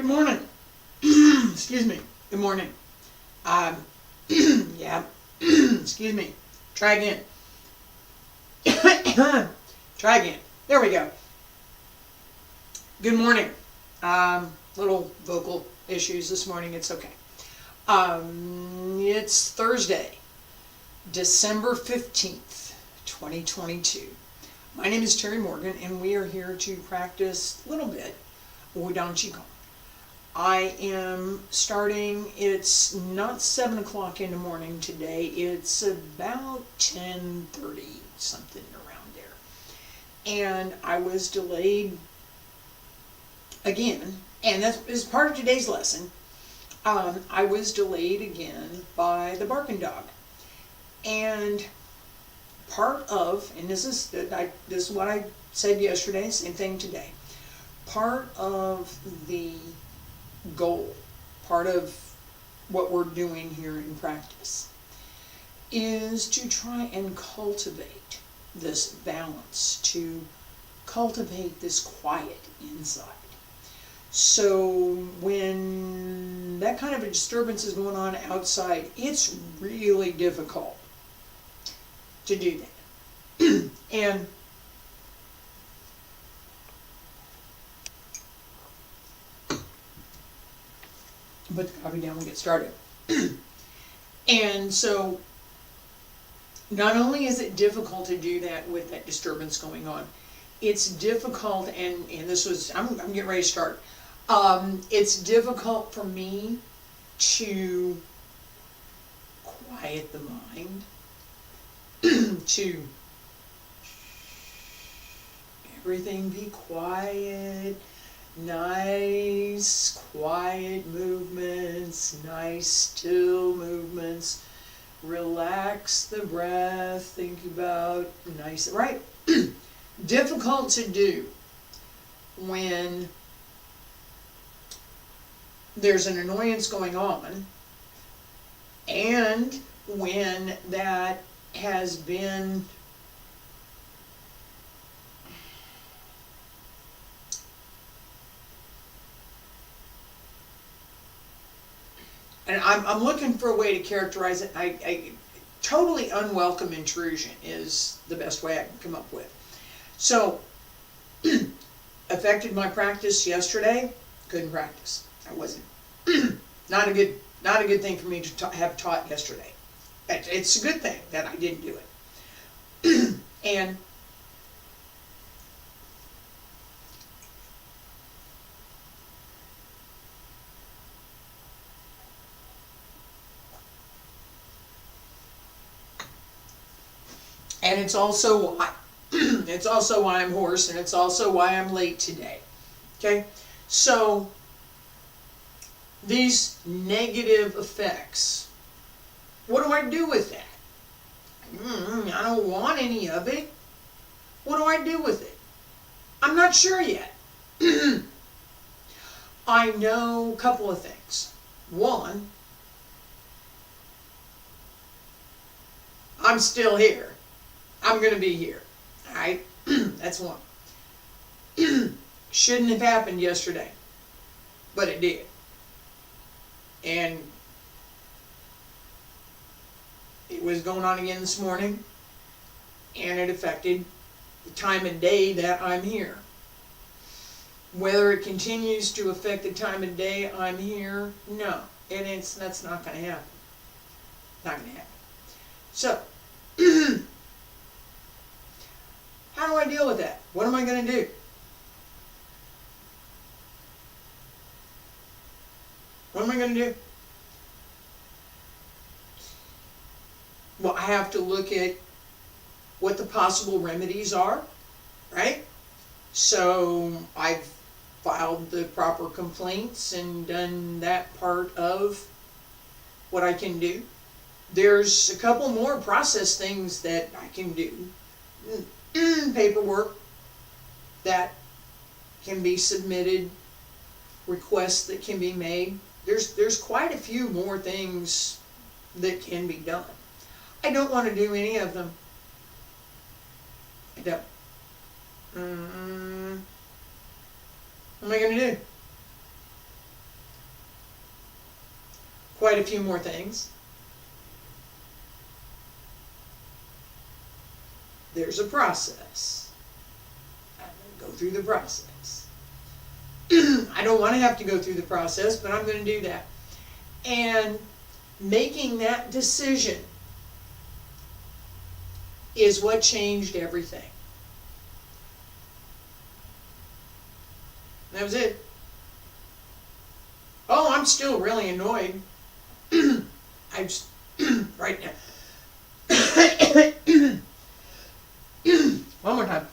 Good morning. Excuse me. Good morning. Um, yeah. Excuse me. Try again. Try again. There we go. Good morning. Little vocal issues this morning. It's okay. It's Thursday, December 15th, 2022. My name is Terry Morgan, and we are here to practice a little bit Wudang Qigong. I am starting, it's not 7 o'clock in the morning today, it's about 10:30, something around there. And I was delayed again, and that is part of today's lesson. I was delayed again by the barking dog. And part of, and this is what I said yesterday, same thing today, part of the goal, part of what we're doing here in practice is to try and cultivate this balance, to cultivate this quiet inside. So when that kind of a disturbance is going on outside, it's really difficult to do that. And put the coffee down and get started. And so not only is it difficult to do that with that disturbance going on, it's difficult, and this was, I'm getting ready to start. It's difficult for me to quiet the mind, to everything be quiet, nice quiet movements, nice still movements, relax the breath, think about nice, right? Difficult to do when there's an annoyance going on, and when that has been and I'm looking for a way to characterize it. I totally unwelcome intrusion is the best way I can come up with. So affected my practice yesterday. Couldn't practice. I wasn't not a good thing for me to have taught yesterday. It's a good thing that I didn't do it. And it's also why it's also why I'm hoarse, and it's also why I'm late today. Okay? So these negative effects, what do I do with that? I don't want any of it. What do I do with it? I'm not sure yet. I know a couple of things. One, I'm still here. I'm going to be here. Alright? That's one. Shouldn't have happened yesterday, but it did. And it was going on again this morning, and it affected the time of day that I'm here. Whether it continues to affect the time of day I'm here, no. And that's not going to happen. Not going to happen. So, how do I deal with that? What am I going to do? What am I going to do? Well, I have to look at what the possible remedies are, right? So I've filed the proper complaints and done that part of what I can do. There's a couple more process things that I can do. Paperwork that can be submitted, requests that can be made. There's quite a few more things that can be done. I don't want to do any of them. I don't. What am I going to do? quite a few more things. There's a process. I'm going to go through the process. I don't want to have to go through the process, but I'm going to do that. And making that decision is what changed everything. That was it. Oh, I'm still really annoyed. I'm just, right now. One more time.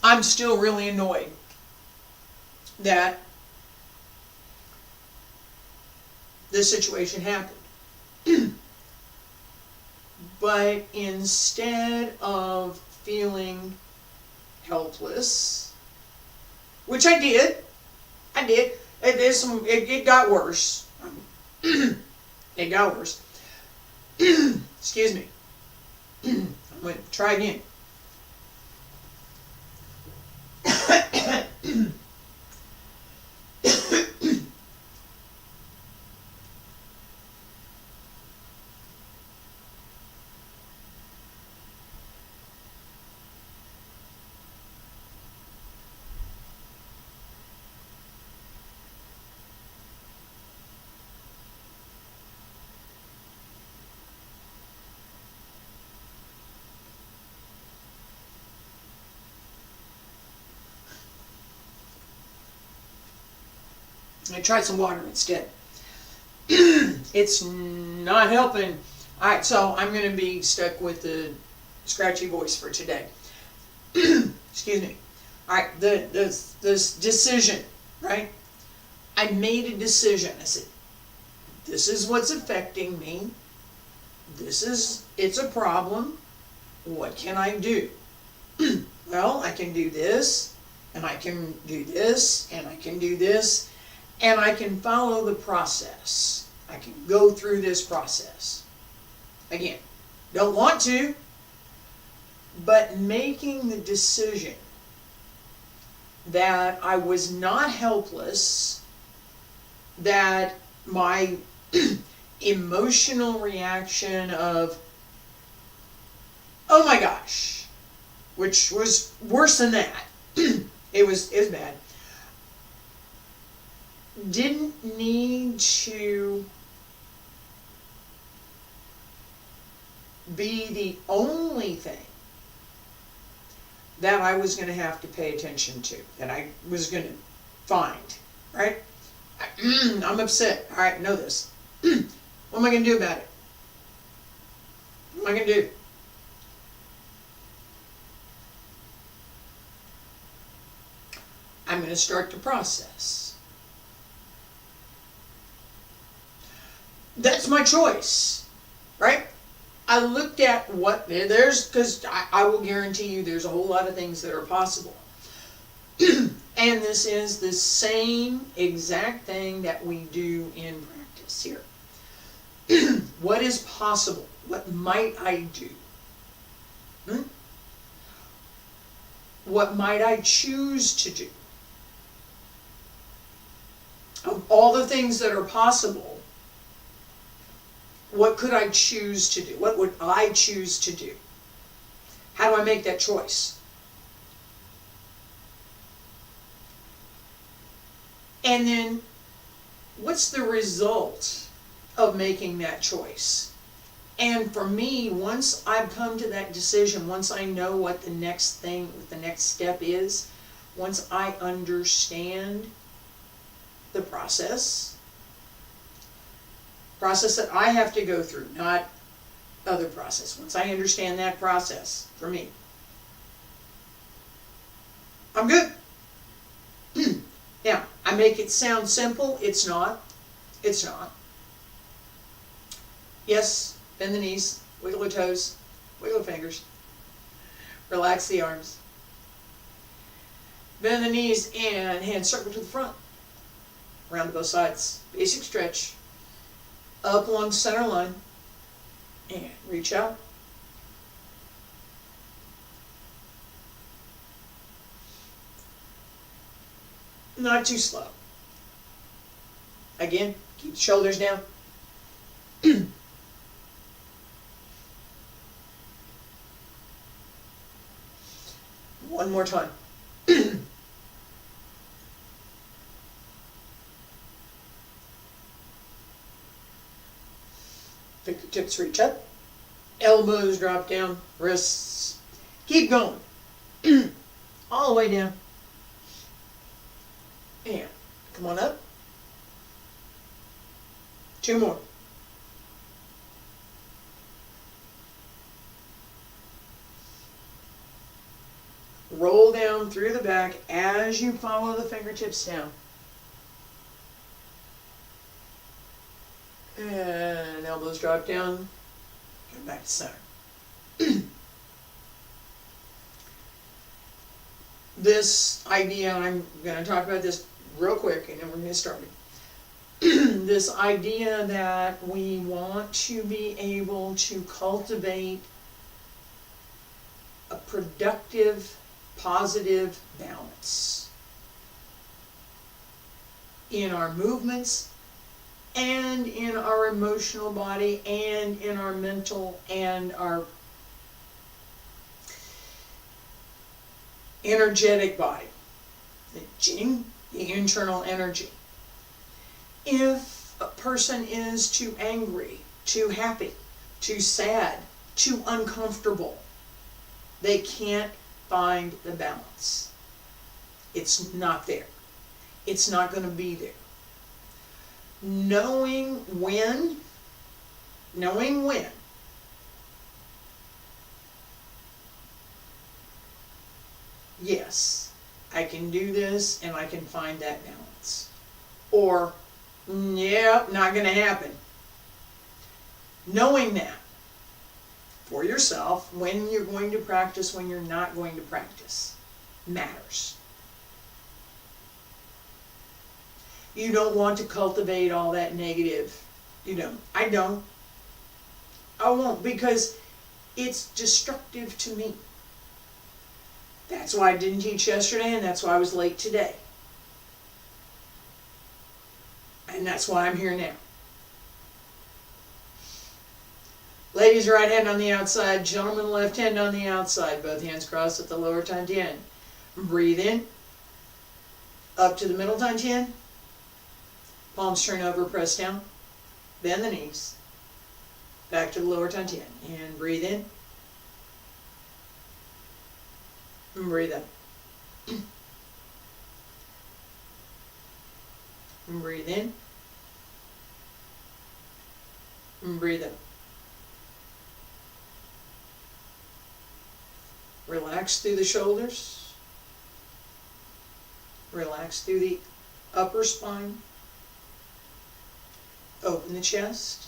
I'm still really annoyed that this situation happened. But instead of feeling helpless, which I did. It got worse. It got worse. Excuse me. I'm going to try again. I tried some water instead. It's not helping. Alright, so I'm going to be stuck with the scratchy voice for today. Excuse me. Alright, this decision, right? I made a decision. I said, this is what's affecting me. It's a problem. What can I do? Well, I can do this, and I can do this, and I can do this. And I can follow the process. I can go through this process. Again, don't want to, but making the decision that I was not helpless, that my emotional reaction of, oh my gosh, which was worse than that. It was bad. Didn't need to be the only thing that I was going to have to pay attention to, that I was going to find, right? I'm upset. All right, know this. What am I going to do about it? What am I going to do? I'm going to start the process. That's my choice, right? I looked at what because I will guarantee you there's a whole lot of things that are possible. And this is the same exact thing that we do in practice here. What is possible? What might I do? What might I choose to do? Of all the things that are possible, what could I choose to do? What would I choose to do? How do I make that choice? And then, what's the result of making that choice? And for me, once I've come to that decision, once I know what the next step is, once I understand the process that I have to go through, not other process. Once I understand that process, for me, I'm good. Now, I make it sound simple. It's not. It's not. Yes, bend the knees, wiggle the toes, wiggle the fingers, relax the arms. Bend the knees and hands circle to the front, around to both sides. Basic stretch. Up along the center line, and reach out. not too slow. Again, keep the shoulders down. One more time. Fingertips reach up, elbows drop down, wrists. Keep going. All the way down. And come on up. 2 more. Roll down through the back as you follow the fingertips down. And elbows drop down. Come back to center. This idea, I'm going to talk about this real quick and then we're going to get started. This idea that we want to be able to cultivate a productive, positive balance in our movements and in our emotional body and in our mental and our energetic body, the Jing, the internal energy. If a person is too angry, too happy, too sad, too uncomfortable, they can't find the balance. It's not there. It's not going to be there. Knowing when, yes, I can do this and I can find that balance. Or, yeah, not going to happen. Knowing that for yourself, when you're going to practice, when you're not going to practice, matters. You don't want to cultivate all that negative. You don't. I don't. I won't, because it's destructive to me. That's why I didn't teach yesterday, and that's why I was late today. And that's why I'm here now. Ladies, right hand on the outside. Gentlemen, left hand on the outside. Both hands crossed at the lower Tantian. Breathe in. Up to the middle Tantian. Palms turn over, press down. Bend the knees. Back to the lower Tantian. And breathe in. And breathe out. And breathe in. And breathe out. Relax through the shoulders. Relax through the upper spine. Open the chest.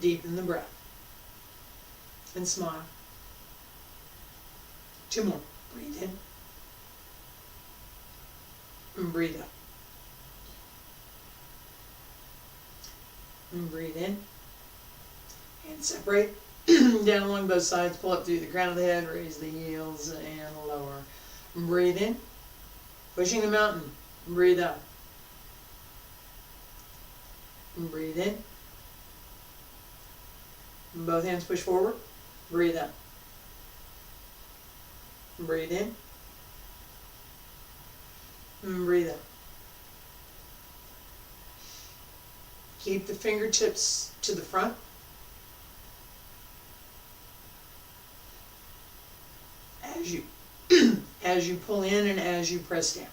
Deepen the breath. And smile. 2 more. Breathe in. And breathe out. And breathe in. And separate. Down along both sides. Pull up through the crown of the head. Raise the heels and lower. And breathe in. Pushing the mountain. And breathe out. And breathe in. And both hands push forward. Breathe out. And breathe in. And breathe out. Keep the fingertips to the front. As you pull in and as you press down.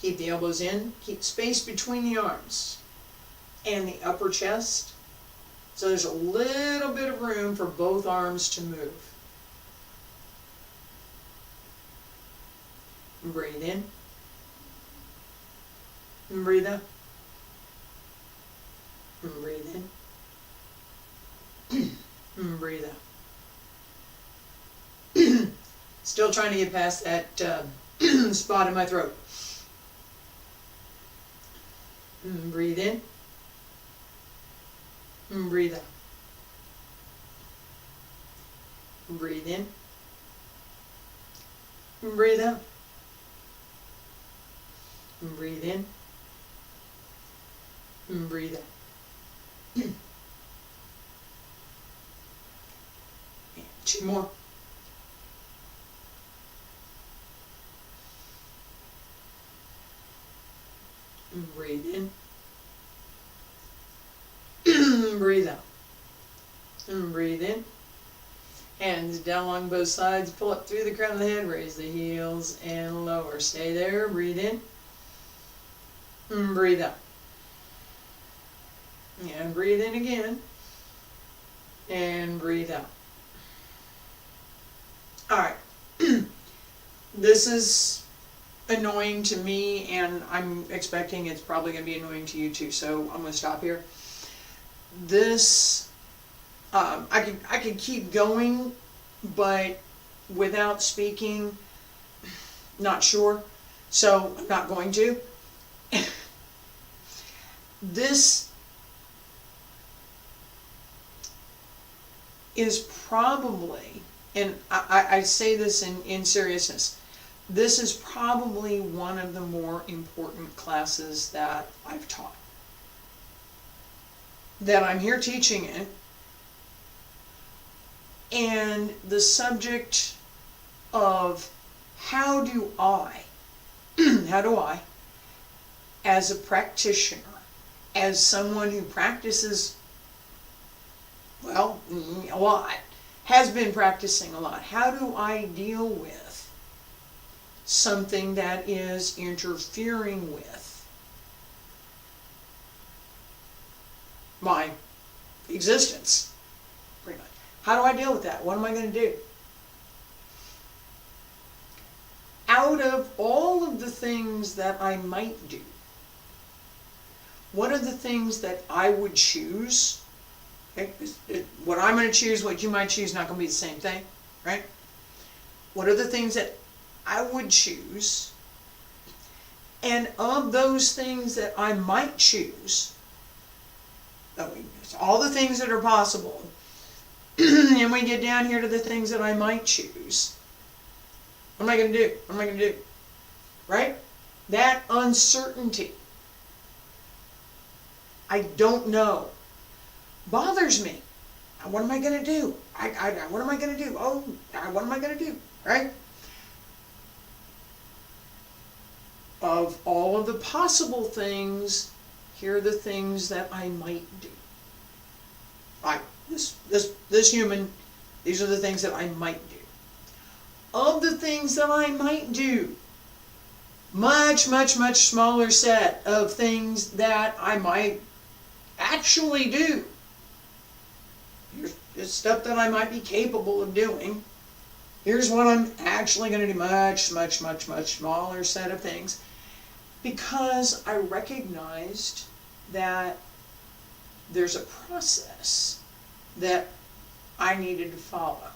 Keep the elbows in. Keep space between the arms and the upper chest. So there's a little bit of room for both arms to move. And breathe in. And breathe out. And breathe in. And breathe out. Still trying to get past that spot in my throat. And breathe in. And breathe out. Breathe in. Breathe out. Breathe in. Breathe out. And 2 more. Breathe in. Breathe out. And breathe in. Hands down along both sides. Pull up through the crown of the head. Raise the heels and lower. Stay there. Breathe in. And breathe out. And breathe in again. And breathe out. Alright. This is annoying to me, and I'm expecting it's probably going to be annoying to you too, so I'm going to stop here. This, I could keep going, but without speaking, not sure, so I'm not going to. This is probably, and I say this in seriousness, this is probably one of the more important classes that I've taught. That I'm here teaching it, and the subject of how do I, as a practitioner, as someone who practices, well, a lot, has been practicing a lot, how do I deal with something that is interfering with my existence, pretty much. How do I deal with that? What am I going to do? Out of all of the things that I might do, what are the things that I would choose? Okay, what I'm going to choose, what you might choose, not going to be the same thing, right? What are the things that I would choose? And of those things that I might choose, all the things that are possible, and we get down here to the things that I might choose. What am I going to do? What am I going to do? Right? That uncertainty, I don't know, bothers me. What am I going to do? What am I going to do? Oh, what am I going to do? Right? Of all of the possible things, here are the things that I might do. Right, this human, these are the things that I might do. Of the things that I might do, much smaller set of things that I might actually do. Here's stuff that I might be capable of doing. Here's what I'm actually going to do, much smaller set of things. Because I recognized that there's a process that I needed to follow.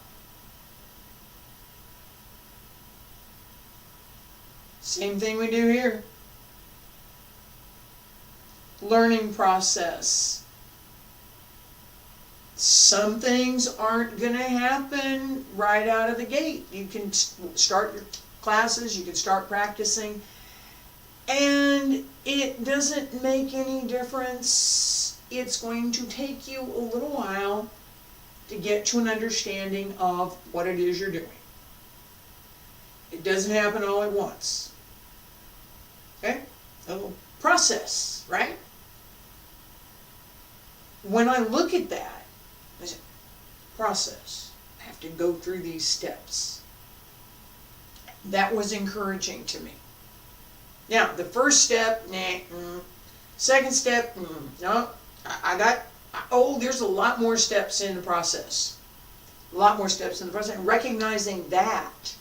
Same thing we do here. Learning process. Some things aren't going to happen right out of the gate. You can start your classes, you can start practicing, and it doesn't make any difference. It's going to take you a little while to get to an understanding of what it is you're doing. It doesn't happen all at once. Okay? A little process, right? When I look at that, I say, process. I have to go through these steps. That was encouraging to me. Now, the first step, second step, no. There's a lot more steps in the process. A lot more steps in the process. And recognizing that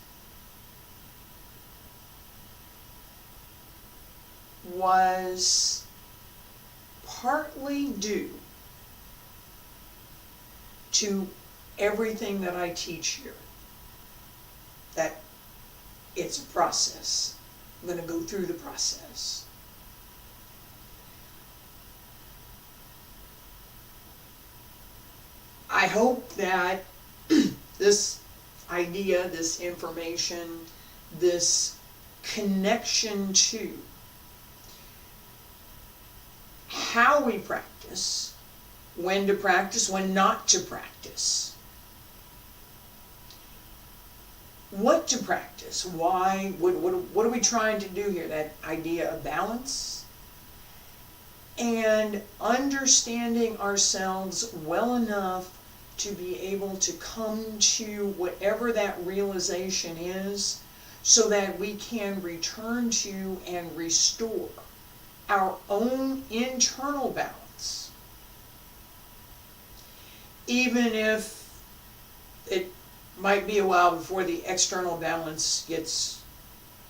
was partly due to everything that I teach here. That it's a process. I'm going to go through the process. I hope that this idea, this information, this connection to how we practice, when to practice, when not to practice, what to practice, why, what are we trying to do here, that idea of balance, and understanding ourselves well enough to be able to come to whatever that realization is, so that we can return to and restore our own internal balance, even if it might be a while before the external balance gets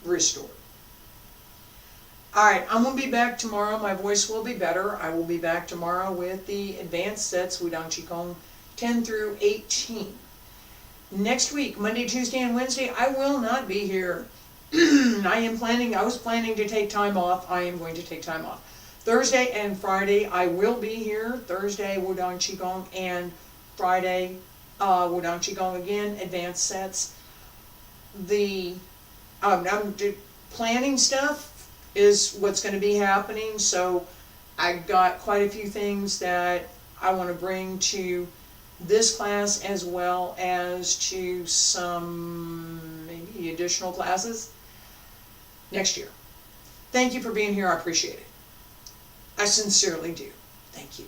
restored. Alright, I'm going to be back tomorrow. My voice will be better. I will be back tomorrow with the advanced sets, Wudang Qigong 10 through 18. Next week, Monday, Tuesday, and Wednesday, I will not be here. I was planning to take time off. I am going to take time off. Thursday and Friday, I will be here. Thursday, Wudang Qigong, and Friday, Wudang Qigong again, advanced sets. The planning stuff is what's going to be happening, so I got quite a few things that I want to bring to this class as well as to some maybe additional classes next year. Thank you for being here. I appreciate it. I sincerely do. Thank you.